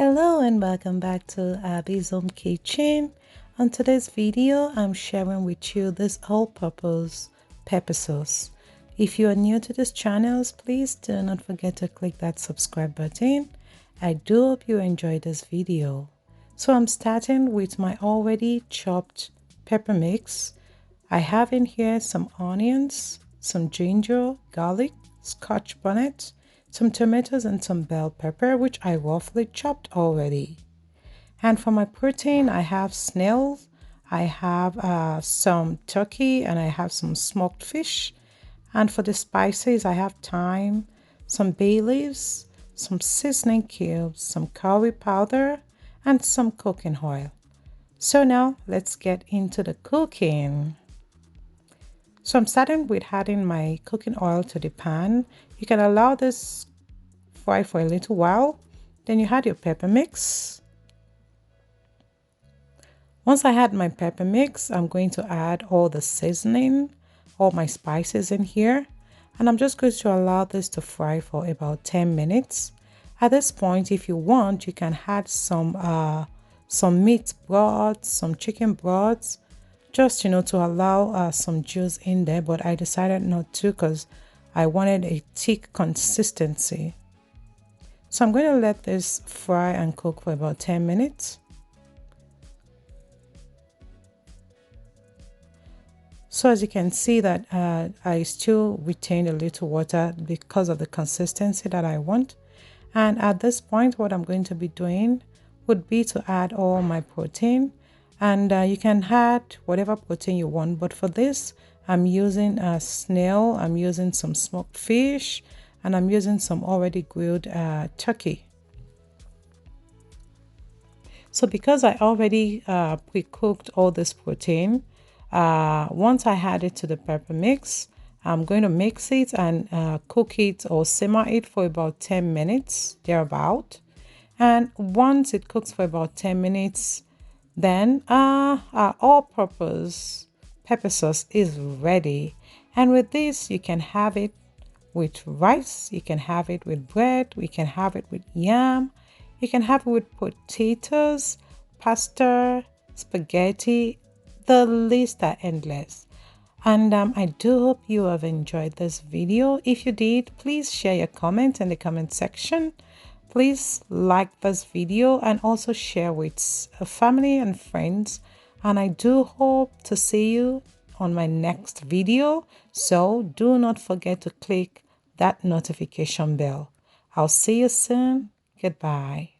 Hello and welcome back to Abby's Home Kitchen. On today's video, I'm sharing with you this all-purpose pepper sauce. If you are new to this channel, please do not forget to click that subscribe button. I do hope you enjoyed this video. So I'm starting with my already chopped pepper mix. I have in here some onions, some ginger, garlic, scotch bonnet, some tomatoes and some bell pepper, which I roughly chopped already. And for my protein, I have snails, I have some turkey, and I have some smoked fish. And for the spices, I have thyme, some bay leaves, some seasoning cubes, some curry powder, and some cooking oil. So now let's get into the cooking. So I'm starting with adding my cooking oil to the pan. You can allow this fry for a little while. Then you add your pepper mix. Once I add my pepper mix, I'm going to add all the seasoning, all my spices in here. And I'm just going to allow this to fry for about 10 minutes. At this point, if you want, you can add some meat broth, some chicken broths, just to allow some juice in there, but I decided not to because I wanted a thick consistency. So I'm going to let this fry and cook for about 10 minutes. So as you can see that I still retain a little water because of the consistency that I want. And at this point, what I'm going to be doing would be to add all my protein. And you can add whatever protein you want. But for this, I'm using a snail, I'm using some smoked fish, and I'm using some already grilled turkey. So because I already pre-cooked all this protein, once I add it to the pepper mix, I'm going to mix it and cook it or simmer it for about 10 minutes, thereabout. And once it cooks for about 10 minutes, then our all-purpose pepper sauce is ready. And with this, you can have it with rice, you can have it with bread, we can have it with yam, you can have it with potatoes, pasta, spaghetti. The lists are endless. And I do hope you have enjoyed this video. If you did, please share your comments in the comment section. Please like this video and also share with family and friends. And I do hope to see you on my next video. So do not forget to click that notification bell. I'll see you soon. Goodbye.